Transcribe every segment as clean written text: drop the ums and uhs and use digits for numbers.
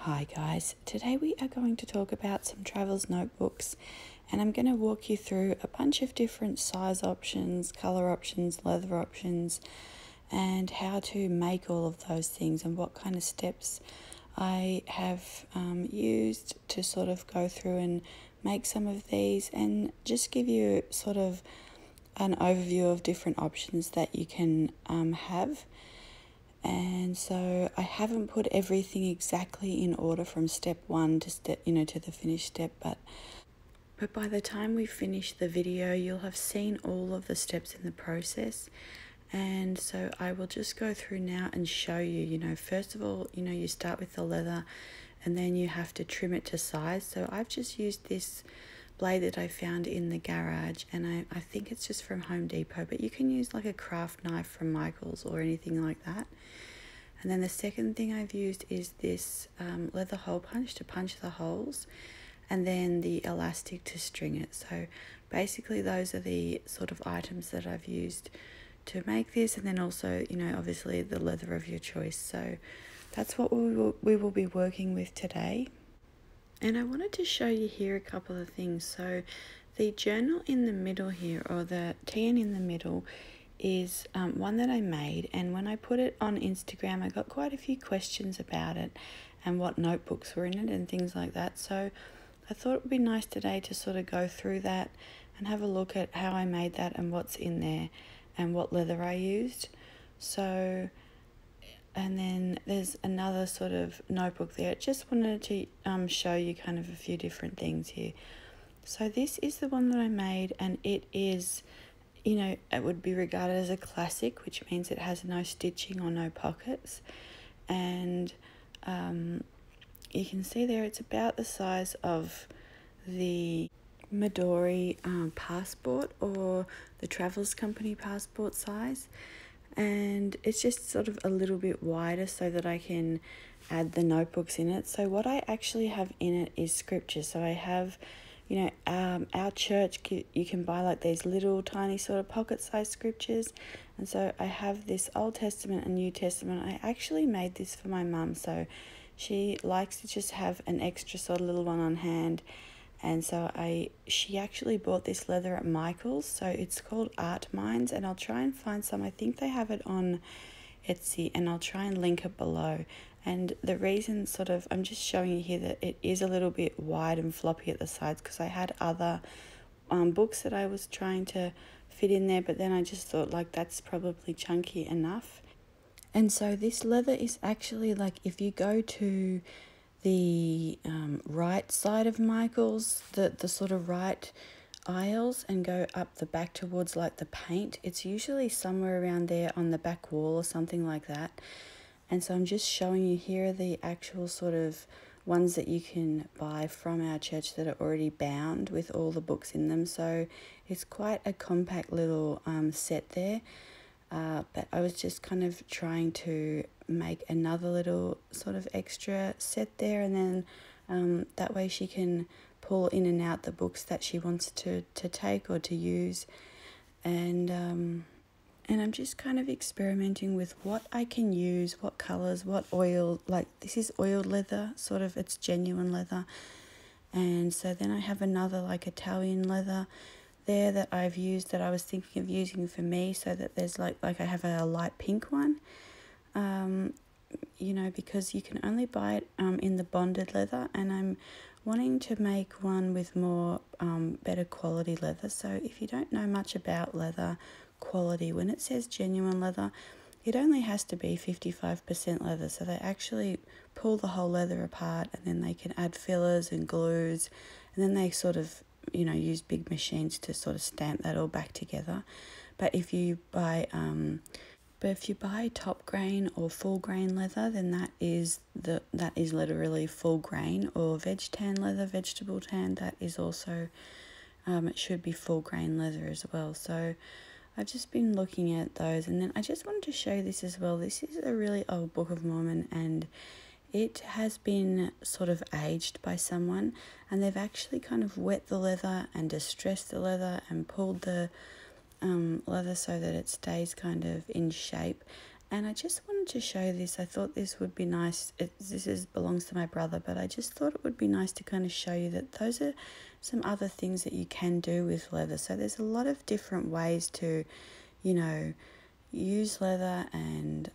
Hi guys, today we are going to talk about some travels notebooks, and I'm going to walk you through a bunch of different size options, colour options, leather options, and how to make all of those things and what kind of steps I have used to sort of go through and make some of these, and just give you sort of an overview of different options that you can have. And so I haven't put everything exactly in order from step one to to the finished step, but by the time we finish the video, you'll have seen all of the steps in the process. And so I will just go through now and show you, first of all, you start with the leather and then you have to trim it to size. So I've just used this blade that I found in the garage, and I think it's just from Home Depot, but you can use like a craft knife from Michael's or anything like that. And then the second thing I've used is this leather hole punch to punch the holes, and then the elastic to string it. So basically those are the sort of items that I've used to make this, and then also, obviously the leather of your choice. So that's what we will be working with today. And I wanted to show you here a couple of things. So the journal in the middle here, or the TN in the middle, is one that I made, and when I put it on Instagram I got quite a few questions about it and what notebooks were in it and things like that. So I thought it would be nice today to sort of go through that and have a look at how I made that and what's in there and what leather I used. So, and then there's another sort of notebook there. I just wanted to show you kind of a few different things here. So this is the one that I made, and it is, it would be regarded as a classic, which means it has no stitching or no pockets. And you can see there it's about the size of the Midori passport, or the Travels Company passport size. And it's just sort of a little bit wider so that I can add the notebooks in it. So what I actually have in it is scripture. So I have, our church, you can buy like these little tiny sort of pocket-sized scriptures. And so I have this Old Testament and New Testament. I actually made this for my mum, so she likes to just have an extra sort of little one on hand. And so she actually bought this leather at Michael's, so it's called Art Minds, and I'll try and find some. I think they have it on Etsy, and I'll try and link it below. And the reason I'm just showing you here that it is a little bit wide and floppy at the sides, because I had other books that I was trying to fit in there, but then I just thought like that's probably chunky enough. And so this leather is actually, like, if you go to the right side of Michael's, the sort of right aisles, and go up the back towards like the paint, it's usually somewhere around there on the back wall or something like that. And so I'm just showing you here are the actual sort of ones that you can buy from our church that are already bound with all the books in them. So it's quite a compact little set there. But I was just kind of trying to make another little sort of extra set there, and then that way she can pull in and out the books that she wants to take or to use. And I'm just kind of experimenting with what I can use, what colours, what oil. Like this is oiled leather, sort of, it's genuine leather. And so then I have another like Italian leather there that I've used, that I was thinking of using for me, so that there's like I have a light pink one, because you can only buy it in the bonded leather, and I'm wanting to make one with more better quality leather. So if you don't know much about leather quality, when it says genuine leather, it only has to be 55% leather. So they actually pull the whole leather apart, and then they can add fillers and glues, and then they sort of use big machines to sort of stamp that all back together. But if you buy top grain or full grain leather, then that is literally full grain, or veg tan leather, vegetable tan, that is also it should be full grain leather as well. So I've just been looking at those, and then I just wanted to show you this as well. This is a really old Book of Mormon, and it has been sort of aged by someone, and they've actually kind of wet the leather and distressed the leather and pulled the leather so that it stays kind of in shape. And I just wanted to show this. I thought this would be nice. Belongs to my brother, but I just thought it would be nice to kind of show you that those are some other things that you can do with leather. So there's a lot of different ways to, you know, use leather and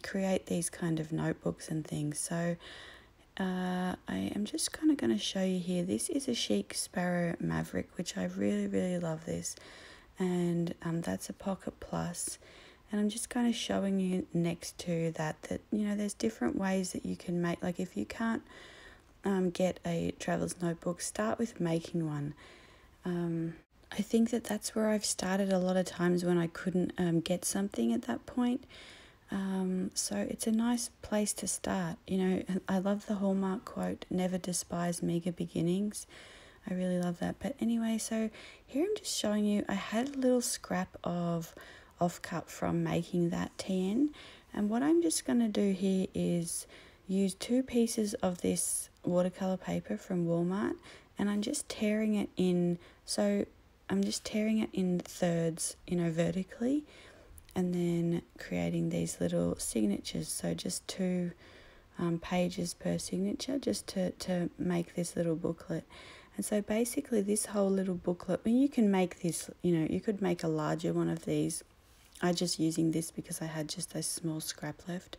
create these kind of notebooks and things. So I am just kind of going to show you here. This is a Chic Sparrow Maverick, which I really, really love this. And that's a Pocket Plus. And I'm just kind of showing you next to that, you know, there's different ways that you can make, like if you can't get a traveler's notebook, start with making one. I think that's where I've started a lot of times when I couldn't get something at that point. So it's a nice place to start. You know, I love the Hallmark quote, never despise meager beginnings. I really love that. But anyway, so here I'm just showing you, I had a little scrap of offcut from making that TN, and what I'm just going to do here is use 2 pieces of this watercolor paper from Walmart, and I'm just tearing it in. So I'm just tearing it in thirds, you know, vertically, and then creating these little signatures. So just 2 pages per signature, just to make this little booklet. And so basically this whole little booklet, when you can make this, you know, you could make a larger one of these. I'm just using this because I had just a small scrap left.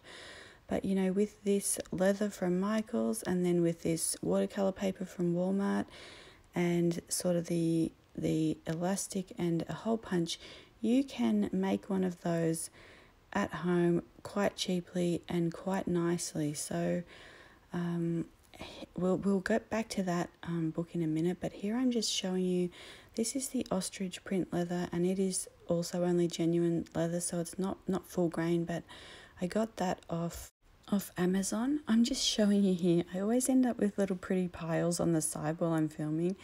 But, you know, with this leather from Michael's, and then with this watercolor paper from Walmart, and sort of the elastic and a hole punch, you can make one of those at home quite cheaply and quite nicely. So we'll get back to that book in a minute, but here I'm just showing you, this is the ostrich print leather, and it is also only genuine leather, so it's not full grain, but I got that off Amazon. I'm just showing you here. I always end up with little pretty piles on the side while I'm filming,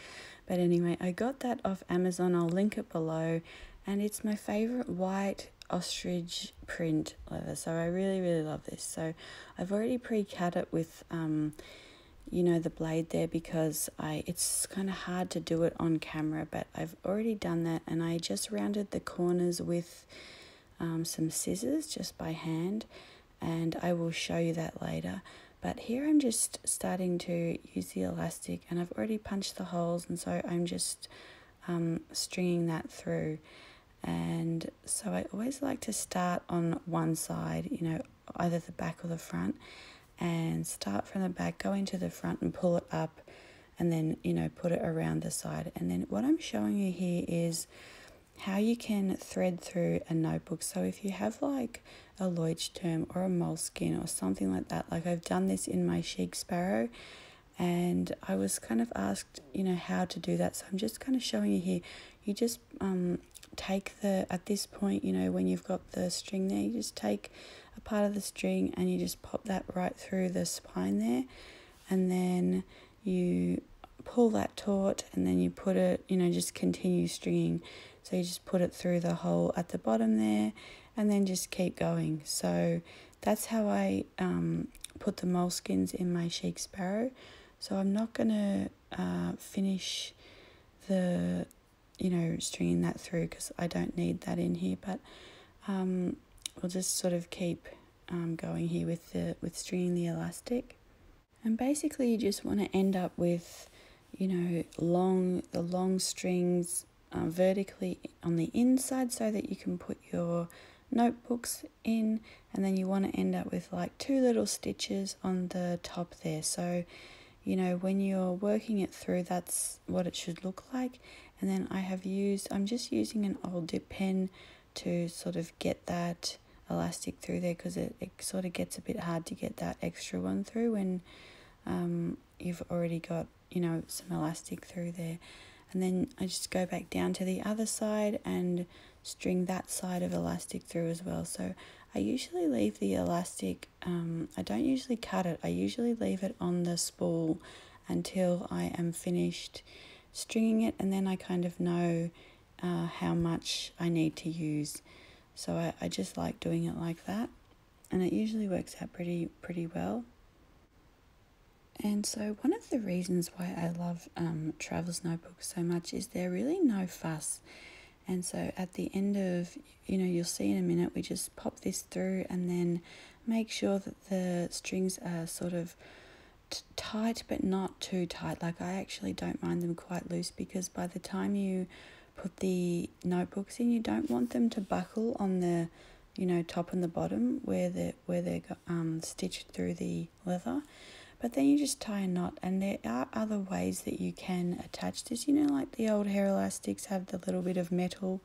but anyway, I got that off Amazon. I'll link it below, and it's my favorite white ostrich print leather, so I really, really love this. So I've already pre-cut it with you know, the blade there, because it's kind of hard to do it on camera, but I've already done that, and I just rounded the corners with some scissors just by hand, and I will show you that later. But here I'm just starting to use the elastic, and I've already punched the holes, and so I'm just stringing that through. And so I always like to start on one side, you know, either the back or the front, and start from the back, go into the front and pull it up, and then, you know, put it around the side. And then what I'm showing you here is how you can thread through a notebook. So if you have like a Leuchtturm or a Moleskine or something like that, like I've done this in my Chic Sparrow, and I was kind of asked, you know, how to do that. So I'm just kind of showing you here. You just take at this point, you know, when you've got the string there, you just take a part of the string and you just pop that right through the spine there, and then you pull that taut, and then you put it, you know, just continue stringing. So you just put it through the hole at the bottom there, and then just keep going. So that's how I put the moleskines in my Chic Sparrow. So I'm not going to finish the, you know, stringing that through, because I don't need that in here, but we'll just sort of keep going here with stringing the elastic. And basically you just want to end up with, you know, the long strings vertically on the inside, so that you can put your notebooks in, and then you want to end up with like 2 little stitches on the top there. So, you know, when you're working it through, that's what it should look like. And then I'm just using an old dip pen to sort of get that elastic through there, because it sort of gets a bit hard to get that extra one through when you've already got, you know, some elastic through there. And then I just go back down to the other side and string that side of elastic through as well. So I usually leave the elastic, I don't usually cut it, I usually leave it on the spool until I am finished stringing it, and then I kind of know how much I need to use. So I just like doing it like that, and it usually works out pretty well. And so one of the reasons why I love traveler's notebooks so much is they're really no fuss. And so at the end of, you'll see in a minute, we just pop this through and then make sure that the strings are sort of tight but not too tight. Like, I actually don't mind them quite loose, because by the time you put the notebooks in, you don't want them to buckle on the top and the bottom where they're stitched through the leather. But then you just tie a knot, and there are other ways that you can attach this. Like the old hair elastics have the little bit of metal.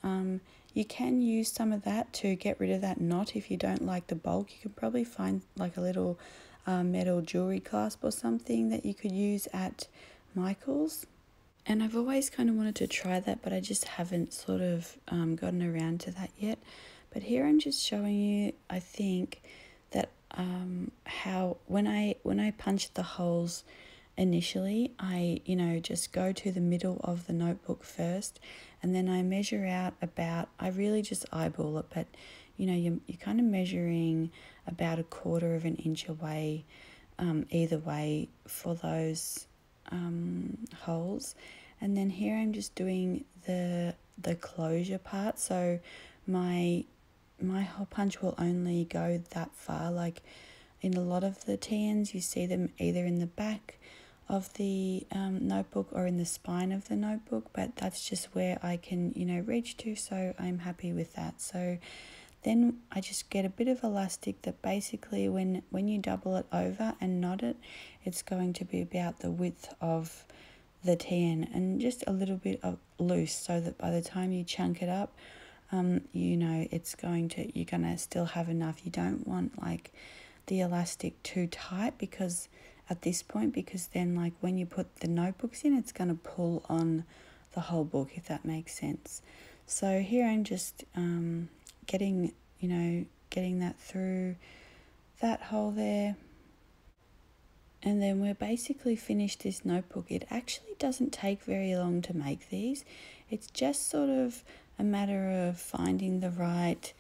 You can use some of that to get rid of that knot if you don't like the bulk. You could probably find like a little metal jewelry clasp or something that you could use at Michael's. And I've always kind of wanted to try that, but I just haven't sort of gotten around to that yet. But here I'm just showing you, I think, that how when I punch the holes initially, I just go to the middle of the notebook first, and then I measure out about, I really just eyeball it, but you're kind of measuring about 1/4 of an inch away either way for those holes. And then here I'm just doing the closure part, so my hole punch will only go that far. Like in a lot of the TNs, you see them either in the back of the notebook or in the spine of the notebook, but that's just where I can reach to, so I'm happy with that. So then I just get a bit of elastic that basically when you double it over and knot it, it's going to be about the width of the TN, and just a little bit of loose, so that by the time you chunk it up, you're gonna still have enough. You don't want like the elastic too tight, because at this point, because then like when you put the notebooks in, it's gonna pull on the whole book, if that makes sense. So here I'm just getting that through that hole there. And then we're basically finished this notebook. It actually doesn't take very long to make these. It's just sort of a matter of finding the right,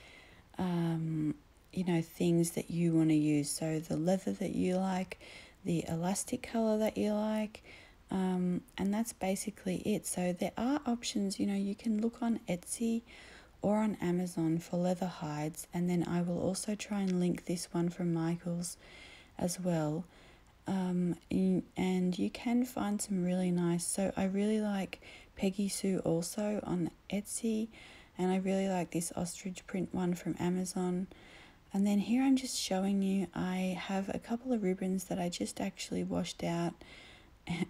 things that you want to use. So the leather that you like, the elastic color that you like, and that's basically it. So there are options, you can look on Etsy or on Amazon for leather hides, and then I will also try and link this one from Michael's as well. And you can find some really nice, so I really like PeggySueAlso on Etsy, and I really like this ostrich print one from Amazon. And then here I'm just showing you, I have a couple of ribbons that I just actually washed out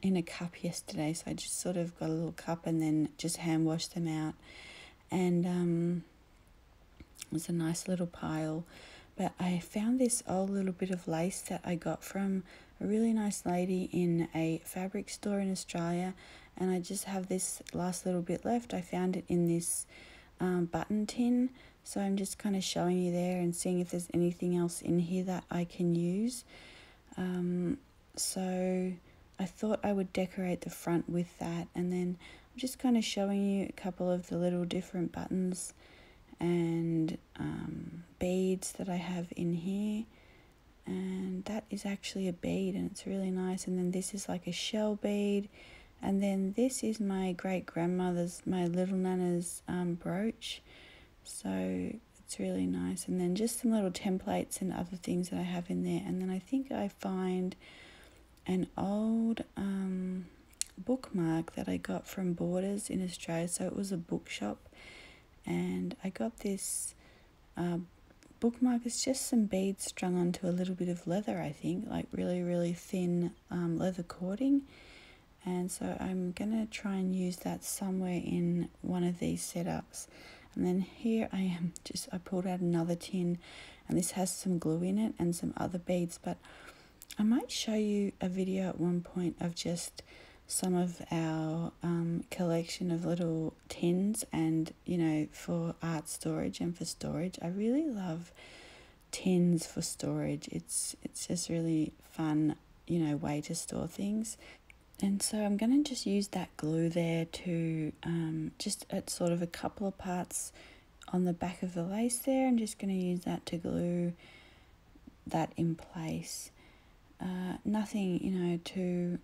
in a cup yesterday, so I just sort of got a little cup and then just hand washed them out, and it was a nice little pile. But I found this old little bit of lace that I got from a really nice lady in a fabric store in Australia, and I just have this last little bit left. I found it in this button tin, so I'm just kind of showing you there and seeing if there's anything else in here that I can use. So I thought I would decorate the front with that, and then I'm just kind of showing you a couple of the little different buttons and beads that I have in here. And that is actually a bead, and it's really nice. And then this is like a shell bead, and then this is my great grandmother's, my little nana's brooch, so it's really nice. And then just some little templates and other things that I have in there. And then I think I find an old bookmark that I got from Borders in Australia, so it was a bookshop, and I got this bookmark. It's just some beads strung onto a little bit of leather, I think, like really, really thin leather cording. And so I'm going to try and use that somewhere in one of these setups. And then here I pulled out another tin, and this has some glue in it and some other beads, but I might show you a video at one point of just some of our collection of little tins, and for art storage and for storage. I really love tins for storage. It's just really fun way to store things. And so I'm going to just use that glue there to just at sort of a couple of parts on the back of the lace there. I'm just going to use that to glue that in place. Nothing too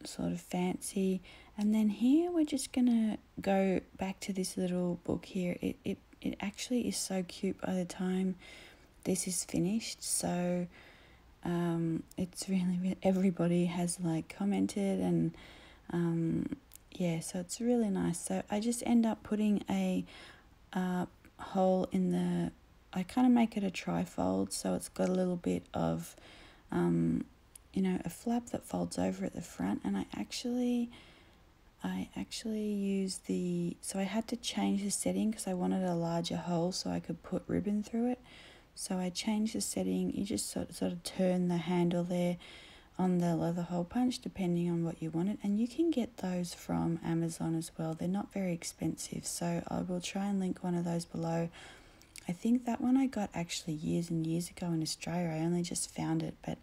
sort of fancy. And then here we're just gonna go back to this little book here. It actually is so cute by the time this is finished. So it's really, everybody has like commented, and yeah, so it's really nice. So I just end up putting a hole in the, I kind of make it a trifold, so it's got a little bit of you know, a flap that folds over at the front. And I actually use the, so I had to change the setting because I wanted a larger hole so I could put ribbon through it. So I changed the setting. You just sort of turn the handle there on the leather hole punch depending on what you wanted, and you can get those from Amazon as well. They're not very expensive, so I will try and link one of those below. I think that one I got actually years and years ago in Australia. I only just found it, but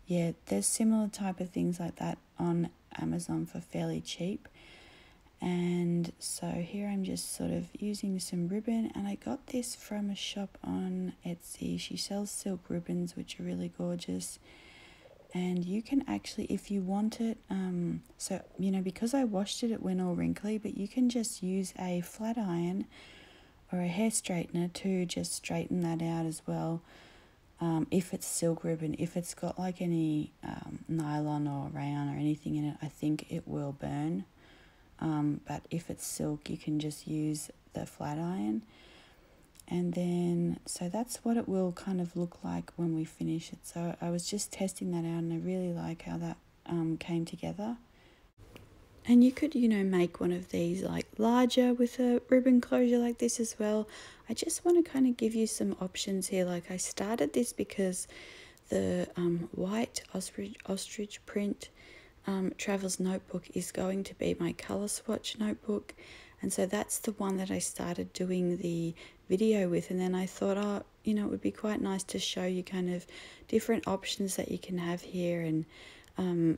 yeah, there's similar type of things like that on Amazon for fairly cheap. And so here I'm just sort of using some ribbon, and I got this from a shop on Etsy. She sells silk ribbons, which are really gorgeous. And you can actually, if you want it, so, you know, because I washed it went all wrinkly, but you can just use a flat iron or a hair straightener to just straighten that out as well. If it's silk ribbon, if it's got like any nylon or rayon or anything in it, I think it will burn. But if it's silk, you can just use the flat iron. And then, so that's what it will kind of look like when we finish it. So I was just testing that out, and I really like how that came together. And you could, you know, make one of these like larger with a ribbon closure like this as well. I just want to kind of give you some options here. Like I started this because the white ostrich print Travels notebook is going to be my colour swatch notebook, and so that's the one that I started doing the video with. And then I thought, oh, you know, it would be quite nice to show you kind of different options that you can have here. And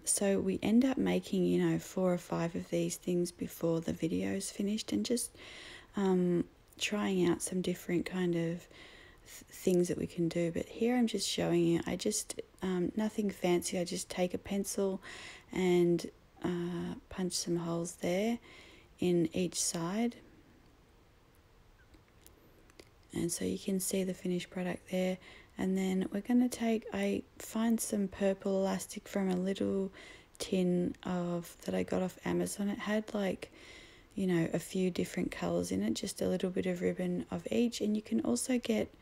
so we end up making, you know, 4 or 5 of these things before the video is finished, and just trying out some different kind of things that we can do. But here I'm just showing you, I just nothing fancy. I just take a pencil and punch some holes there in each side, and so you can see the finished product there. And then we're going to take, I find some purple elastic from a little tin of that I got off Amazon. It had like, you know, a few different colors in it, just a little bit of ribbon of each. And you can also get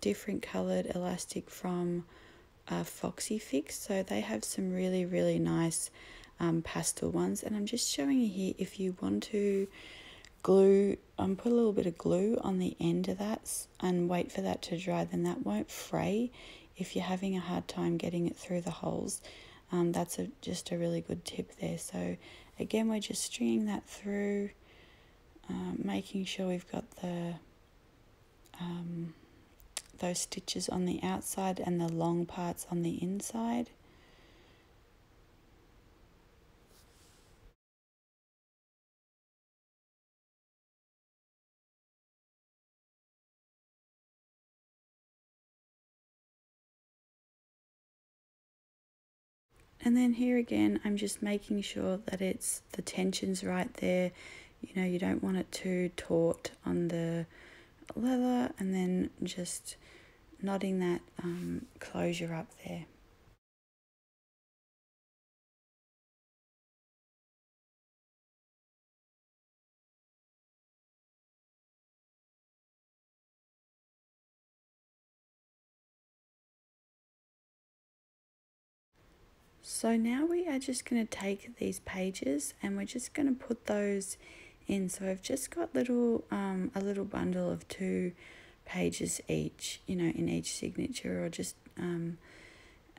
different colored elastic from Foxy Fix. So they have some really, really nice pastel ones. And I'm just showing you here, if you want to glue, put a little bit of glue on the end of that and wait for that to dry, then that won't fray if you're having a hard time getting it through the holes. That's just a really good tip there. So again, we're just stringing that through, making sure we've got the those stitches on the outside and the long parts on the inside. And then here again, I'm just making sure that it's, the tension's right there. You know, you don't want it too taut on the leather, and then just knotting that closure up there. So now we are just going to take these pages and we're just going to put those in. So I've just got little a little bundle of 2 pages each, you know, in each signature, or just and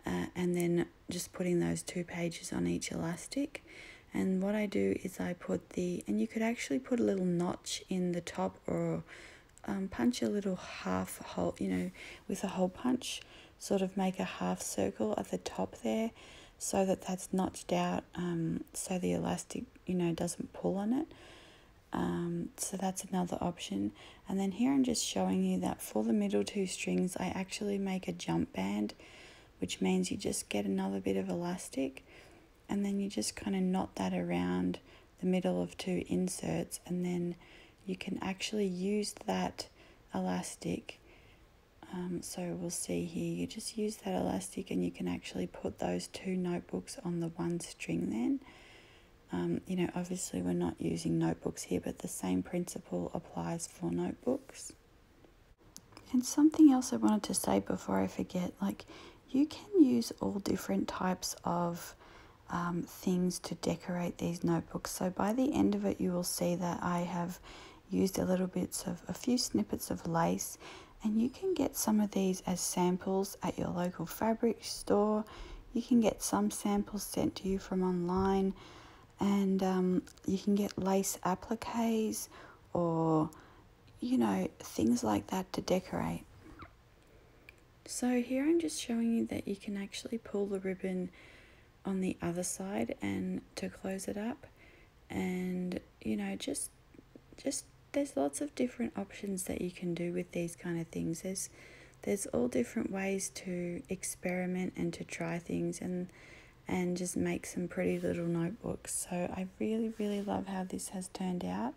then just putting those 2 pages on each elastic. And what I do is I put the, and you could actually put a little notch in the top, or punch a little half hole, you know, with a hole punch, sort of make a half circle at the top there, so that that's notched out, so the elastic, you know, doesn't pull on it. So that's another option. And then here I'm just showing you that for the middle 2 strings, I actually make a jump band, which means you just get another bit of elastic and then you just kind of knot that around the middle of 2 inserts, and then you can actually use that elastic. So we'll see here, you just use that elastic and you can actually put those 2 notebooks on the 1 string then. You know, obviously we're not using notebooks here, but the same principle applies for notebooks. And something else I wanted to say before I forget, like, you can use all different types of things to decorate these notebooks. So by the end of it, you will see that I have used a few snippets of lace, and you can get some of these as samples at your local fabric store. You can get some samples sent to you from online, and you can get lace appliques or, you know, things like that to decorate. So here I'm just showing you that you can actually pull the ribbon on the other side and to close it up, and you know, just there's lots of different options that you can do with these kind of things. There's all different ways to experiment and to try things and just make some pretty little notebooks. So I really love how this has turned out.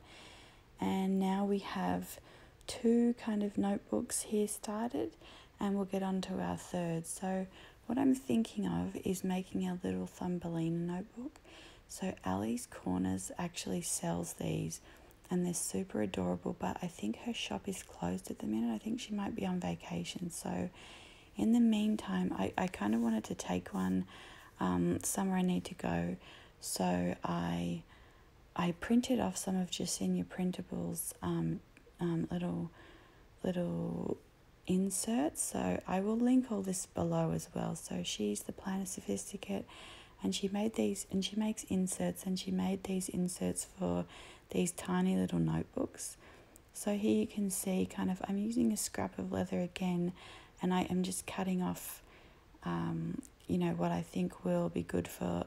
And now we have 2 kind of notebooks here started, and we'll get on to our 3rd. So what I'm thinking of is making a little Thumbelina notebook. So AlesCorner actually sells these, and they're super adorable, but I think her shop is closed at the minute. I think she might be on vacation. So in the meantime, I kind of wanted to take one somewhere I need to go. So I printed off some of Jacinia Printable's little inserts. So I will link all this below as well. So she's the Planner Sophisticate, and she made these, and she makes inserts, and she made these inserts for these tiny little notebooks. So here you can see kind of, I'm using a scrap of leather again, and I am just cutting off you know, what I think will be good for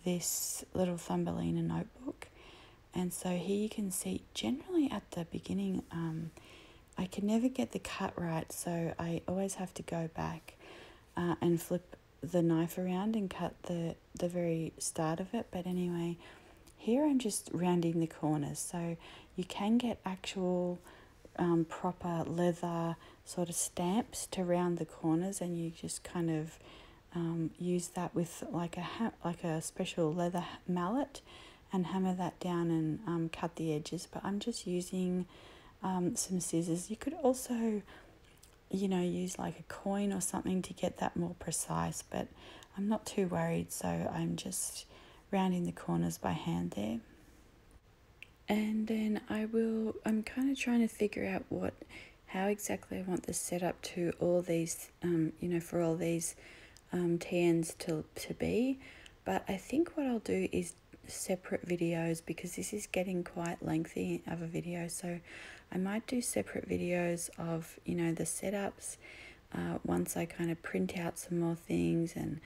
this little Thumbelina notebook. And so here you can see, generally at the beginning, I can never get the cut right, so I always have to go back and flip the knife around and cut the very start of it. But anyway, here I'm just rounding the corners, so you can get actual proper leather sort of stamps to round the corners, and you just kind of use that with like a special leather mallet and hammer that down and cut the edges. But I'm just using some scissors. You could also, you know, use like a coin or something to get that more precise, but I'm not too worried, so I'm just rounding the corners by hand there. And then I'm kind of trying to figure out how exactly I want the setup to all these, you know, for all these TNs to be. But I think what I'll do is separate videos, because this is getting quite lengthy of a video. So I might do separate videos of, you know, the setups once I kind of print out some more things and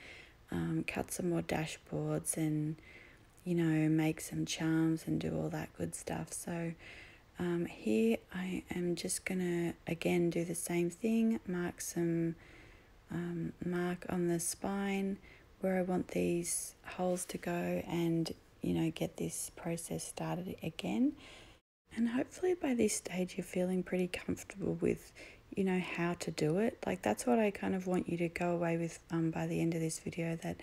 cut some more dashboards and, you know, make some charms and do all that good stuff. So here I am just gonna again do the same thing, mark on the spine where I want these holes to go, and, you know, get this process started again. And hopefully by this stage you're feeling pretty comfortable with, you know, how to do it. Like, that's what I kind of want you to go away with by the end of this video, that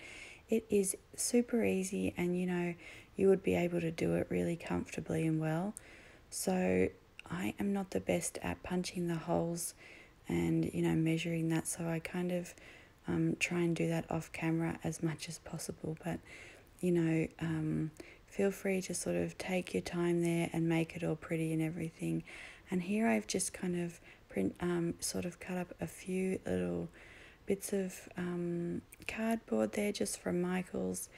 it is super easy, and, you know, you would be able to do it really comfortably and well. So I am not the best at punching the holes and, you know, measuring that, so I kind of try and do that off camera as much as possible. But, you know, feel free to sort of take your time there and make it all pretty and everything. And here I've just kind of sort of cut up a few little bits of cardboard there just from Michael's,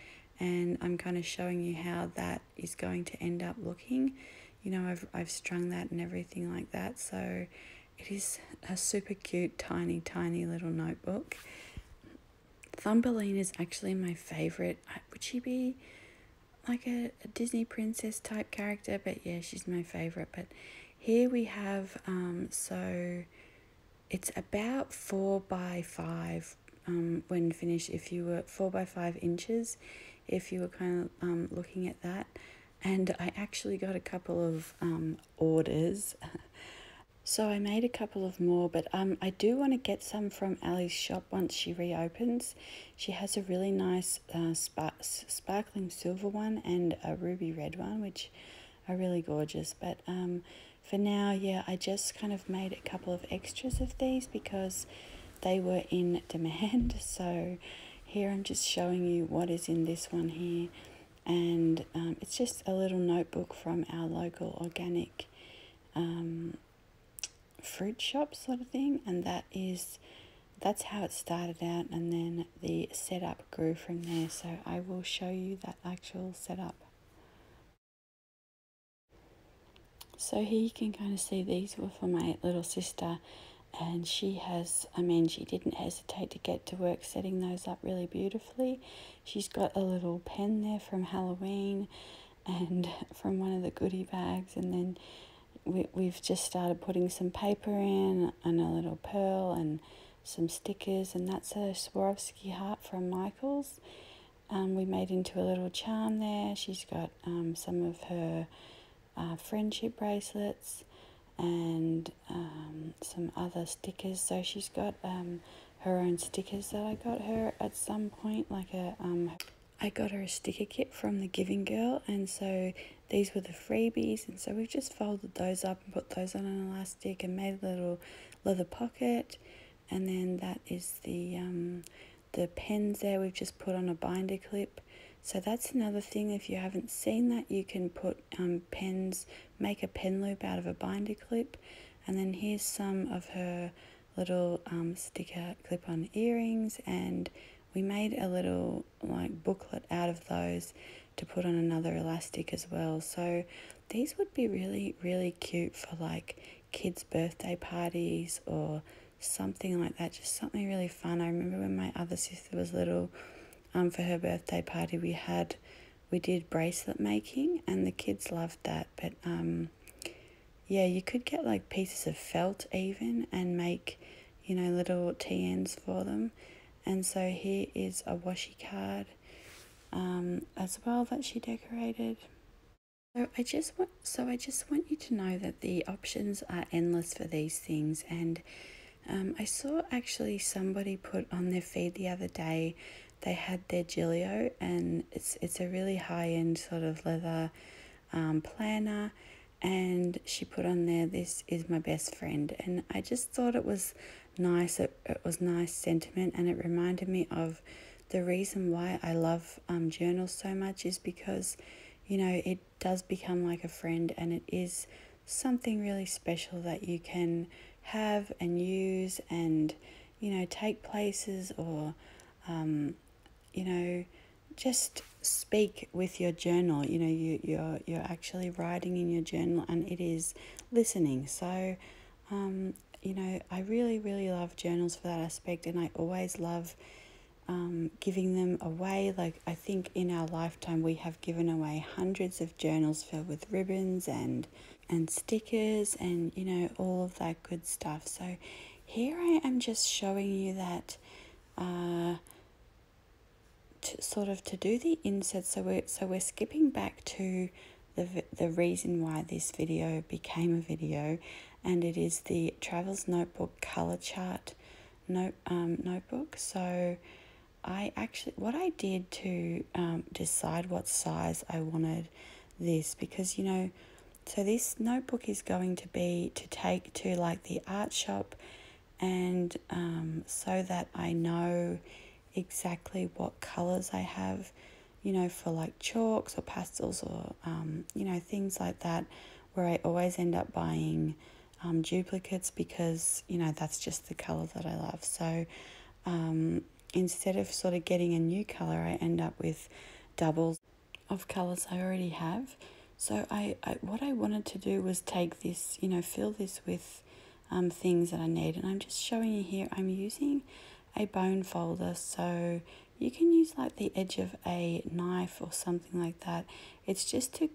and I'm kind of showing you how that is going to end up looking. You know, I've strung that and everything like that, so it is a super cute tiny little notebook. Thumbelina is actually my favorite. Would she be like a Disney princess type character? But yeah, she's my favorite. But here we have so it's about 4 by 5 when finished, if you were 4 by 5 inches, if you were kind of looking at that. And I actually got a couple of orders. So I made a couple of more, but I do want to get some from Ali's shop once she reopens. She has a really nice sparkling silver one and a ruby red one, which are really gorgeous. But for now, yeah, I just kind of made a couple of extras of these because they were in demand. So here I'm just showing you what is in this one here. And it's just a little notebook from our local organic fruit shop sort of thing, and that's how it started out, and then the setup grew from there. So I will show you that actual setup. So here you can kind of see these were for my little sister, and she didn't hesitate to get to work setting those up really beautifully. She's got a little pen there from Halloween and from one of the goodie bags, and then we've just started putting some paper in and a little pearl and some stickers, and that's a Swarovski heart from Michael's. We made into a little charm there. She's got some of her friendship bracelets and some other stickers. So she's got her own stickers that I got her at some point, like I got her a sticker kit from the Giving Girl, and so these were the freebies, and so we've just folded those up and put those on an elastic and made a little leather pocket. And then that is the pens there we've just put on a binder clip. So that's another thing, if you haven't seen that, you can put pens, make a pen loop out of a binder clip. And then here's some of her little sticker clip-on earrings, and we made a little like booklet out of those to put on another elastic as well. So these would be really, really cute for like kids' birthday parties or something like that, just something really fun. I remember when my other sister was little, for her birthday party, we did bracelet making, and the kids loved that. But yeah, you could get like pieces of felt even and make, you know, little TNs for them. And so here is a washi card as well that she decorated. So I just want you to know that the options are endless for these things. And I saw actually somebody put on their feed the other day, they had their Gilio, and it's a really high-end sort of leather planner, and she put on there, "This is my best friend." And I just thought it was nice. It was nice sentiment, and it reminded me of the reason why I love journals so much is because, you know, it does become like a friend, and it is something really special that you can have and use and, you know, take places, or you know, just speak with your journal. You know, you're actually writing in your journal, and it is listening. So you know, I really, really love journals for that aspect, and I always love giving them away. Like, I think in our lifetime we have given away hundreds of journals filled with ribbons and stickers and, you know, all of that good stuff. So here I am just showing you that to do the insert. So we're skipping back to the reason why this video became a video, and it is the Travels Notebook color chart notebook. So what I did to decide what size I wanted this, because, you know, so this notebook is going to be to take to like the art shop, and so that I know exactly what colors I have, you know, for like chalks or pastels or you know, things like that, where I always end up buying duplicates because, you know, that's just the color that I love. So instead of sort of getting a new color, I end up with doubles of colors I already have. So I what I wanted to do was take this, you know, fill this with things that I need, and I'm just showing you here. I'm using a bone folder, so you can use like the edge of a knife or something like that. It's just to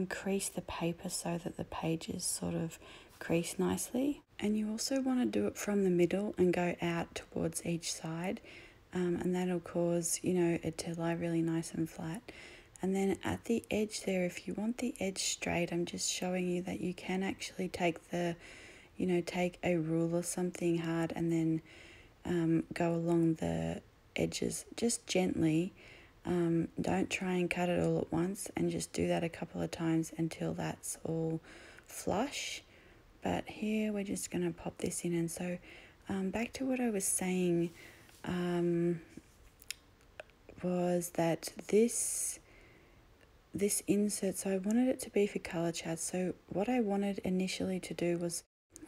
crease the paper so that the pages sort of crease nicely. And you also want to do it from the middle and go out towards each side. and that'll cause, you know, it to lie really nice and flat. And then at the edge there, if you want the edge straight, I'm just showing you that you can actually take the, you know, take a rule or something hard and then go along the edges just gently. Don't try and cut it all at once, and just do that a couple of times until that's all flush. But here we're just going to pop this in. And so back to what I was saying, was that this insert, so I wanted it to be for color charts. So what I wanted initially to do was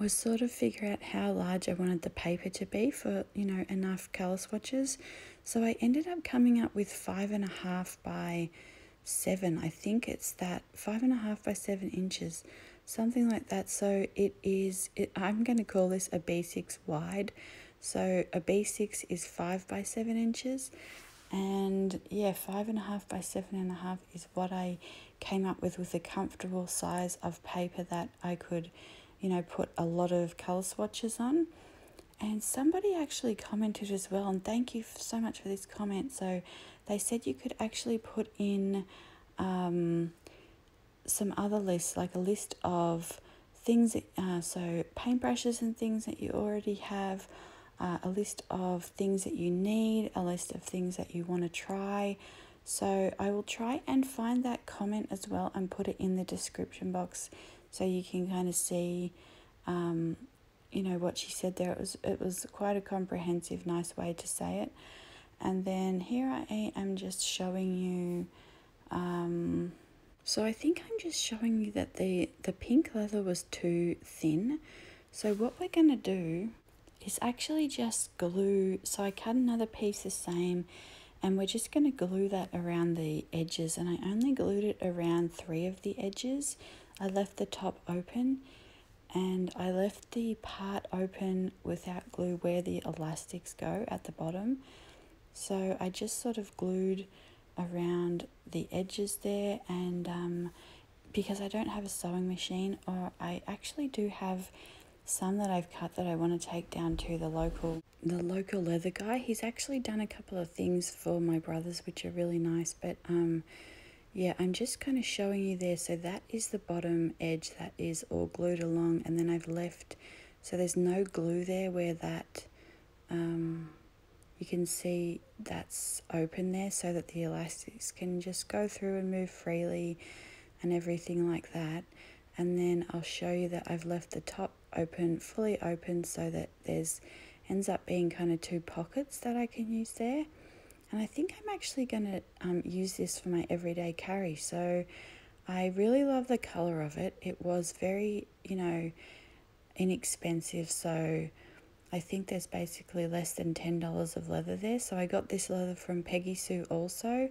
sort of figure out how large I wanted the paper to be for, you know, enough color swatches. So I ended up coming up with 5.5 by 7. I think it's that 5.5 by 7 inches, something like that. So I'm going to call this a B6 wide. So a B6 is 5 by 7 inches. And yeah, 5.5 by 7.5 is what I came up with a comfortable size of paper that I could, you know, put a lot of color swatches on. And somebody actually commented as well, and thank you so much for this comment. So they said you could actually put in some other lists, like a list of things, so paintbrushes and things that you already have, a list of things that you need, a list of things that you want to try. So I will try and find that comment as well and put it in the description box so you can kind of see, you know, what she said there. It was quite a comprehensive, nice way to say it. And then here I am just showing you, so I think I'm just showing you that the pink leather was too thin. So what we're going to do is actually just glue. So I cut another piece the same, and we're just going to glue that around the edges. And I only glued it around 3 of the edges. I left the top open, and I left the part open without glue where the elastics go at the bottom. So I just sort of glued around the edges there, and because I don't have a sewing machine, or I actually do have some that I've cut that I want to take down to the local leather guy. He's actually done a couple of things for my brothers which are really nice, but yeah, I'm just kind of showing you there. So that is the bottom edge that is all glued along, and then I've left, so there's no glue there where that you can see that's open there, so that the elastics can just go through and move freely and everything like that. And then I'll show you that I've left the top open, fully open, so that there's ends up being kind of 2 pockets that I can use there. And I think I'm actually going to use this for my everyday carry. So I really love the colour of it. It was very, you know, inexpensive. So I think there's basically less than $10 of leather there. So I got this leather from PeggySueAlso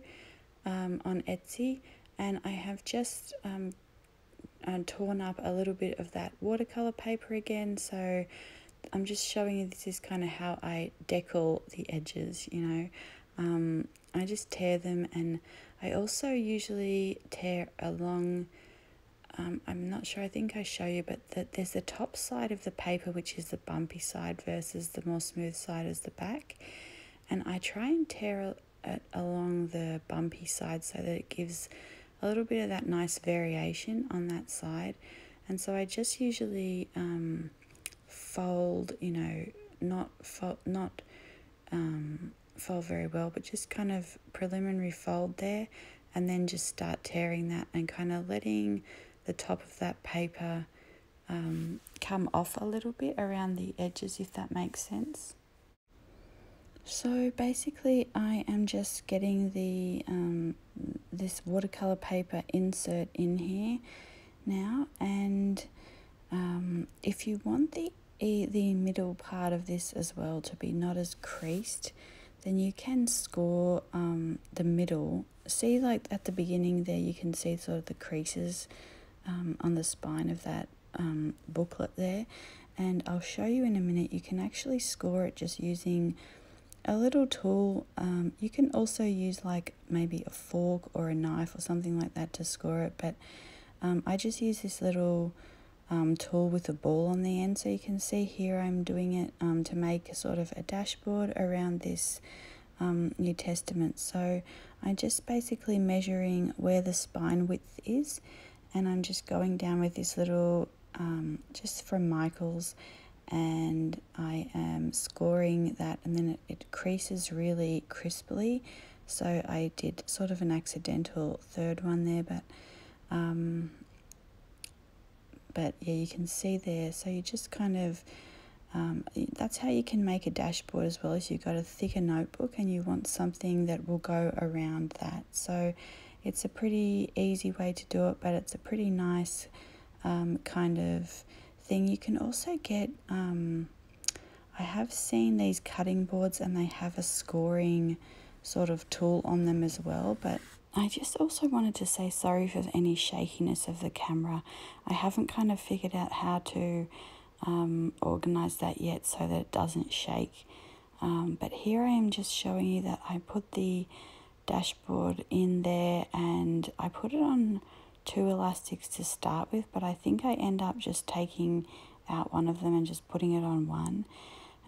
on Etsy. And I have just torn up a little bit of that watercolour paper again. So I'm just showing you this is kind of how I decal the edges, you know. I just tear them, and I also usually tear along, I'm not sure, I think I show you, but there's the top side of the paper, which is the bumpy side, versus the more smooth side as the back. And I try and tear it along the bumpy side so that it gives a little bit of that nice variation on that side. And so I just usually fold, you know, not fold very well, but just kind of preliminary fold there, and then just start tearing that and kind of letting the top of that paper come off a little bit around the edges, if that makes sense. So basically I am just getting the this watercolor paper insert in here now, and if you want the middle part of this as well to be not as creased, then you can score the middle. See, like at the beginning there, you can see sort of the creases on the spine of that booklet there, and I'll show you in a minute. You can actually score it just using a little tool. You can also use like maybe a fork or a knife or something like that to score it, but I just use this little tool with a ball on the end. So you can see here I'm doing it to make a sort of a dashboard around this New Testament. So I'm just basically measuring where the spine width is, and I'm just going down with this little, just from Michael's, and I am scoring that, and then it creases really crisply. So I did sort of an accidental third one there, but yeah, you can see there. So you just kind of, that's how you can make a dashboard as well, as you've got a thicker notebook and you want something that will go around that. So it's a pretty easy way to do it, but it's a pretty nice kind of thing. You can also get, I have seen these cutting boards and they have a scoring sort of tool on them as well, but I just also wanted to say sorry for any shakiness of the camera. I haven't kind of figured out how to organize that yet so that it doesn't shake. But here I am just showing you that I put the dashboard in there, and I put it on 2 elastics to start with, but I think I end up just taking out one of them and just putting it on one.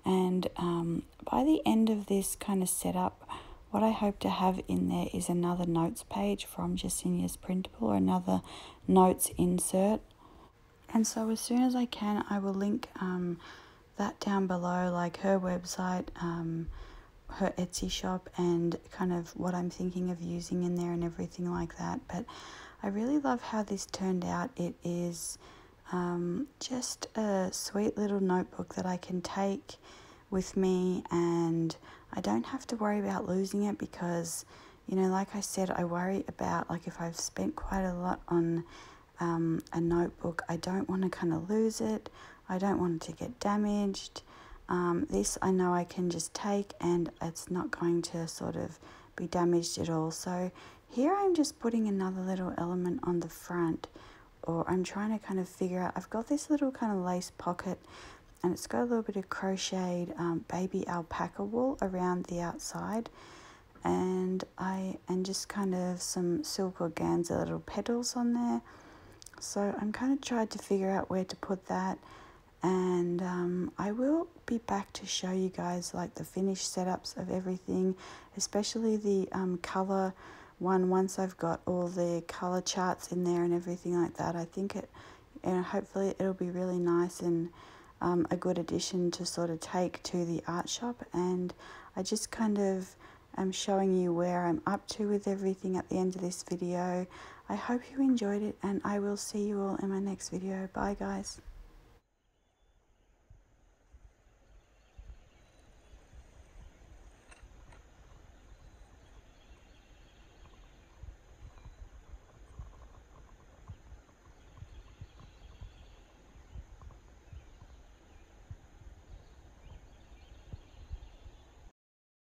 And by the end of this kind of setup, what I hope to have in there is another notes page from Jasinia's Printable, or another notes insert. And so as soon as I can, I will link that down below, like her website, her Etsy shop, and kind of what I'm thinking of using in there and everything like that. But I really love how this turned out. It is just a sweet little notebook that I can take with me, and I don't have to worry about losing it, because, you know, like I said, I worry about, like, if I've spent quite a lot on a notebook, I don't want to kind of lose it. I don't want it to get damaged. This I know I can just take and it's not going to sort of be damaged at all. So here I'm just putting another little element on the front, or I'm trying to kind of figure out, I've got this little kind of lace pocket, and it's got a little bit of crocheted baby alpaca wool around the outside, and just kind of some silk organza little petals on there. So I'm kind of trying to figure out where to put that, and I will be back to show you guys like the finished setups of everything, especially the colour one, once I've got all the colour charts in there and everything like that. I think it, and hopefully it'll be really nice and a good addition to sort of take to the art shop. And I just kind of am showing you where I'm up to with everything at the end of this video. I hope you enjoyed it, and I will see you all in my next video. Bye guys.